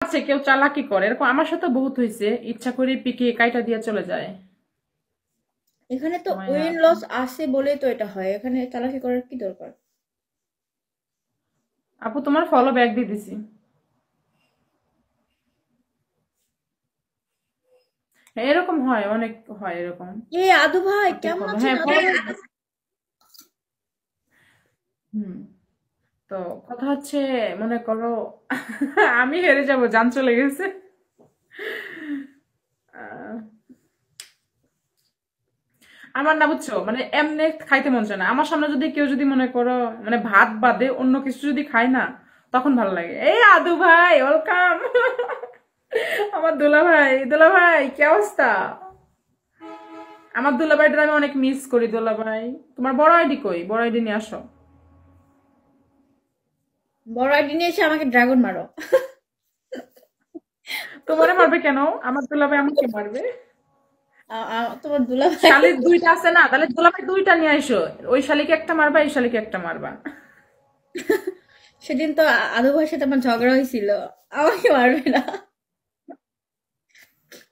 আছে কেউ চালাকি করে, এরকম আমার সাথে বহুত হয়েছে, ইচ্ছা করে পিকে কাইটা দিয়ে চলে যায়। এখানে তো সময় উইন আছে। লস আছে বলেই তো এটা হয়, এখানে চালাকি করার কি দরকার? আপু তোমার ফলো ব্যাক দিয়ে দিছি। হ্যাঁ, এরকম হয়, অনেক হয় এরকম। এ আদু ভাই আপু কেমন ফলো, আছেন হ্যাঁ আদু ফলো। ভাই? হুম। তো কথা হচ্ছে, মনে করো আমি হেরে যাব, জান চলে গেছে। আহ, আমার না বুঝছো, মানে এমনি খাইতে মন চায় না। আমার সামনে যদি কেউ যদি মনে করো মানে ভাত বাদে অন্য কিছু যদি খায় না, তখন ভালো লাগে। এই আদু ভাই, ওয়েলকাম। আমার দুলা ভাই, দুলা ভাই কি অবস্থা? আমার দুলা ভাইটার আমি অনেক মিস করি। দুলা ভাই, তোমার বড় আইডি কই? বড় আইডি নিয়ে আসো। বড় আইডি নিয়ে এসে আমাকে ড্রাগন মারো। তোমারে মারবে কেন? আমার দুলা ভাই আমাকে মারবে। তোমার দুলা ভাই। শালির দুইটা আছে না, তাহলে দুলা ভাই দুইটা নিয়ে আইসো। ওই শালিকে একটা মারবা, এই শালিকে একটা মারবা। সেদিন তো আদু ভাইয়ের সাথে আমার ঝগড়া হয়েছিল, আমাকে মারবে না।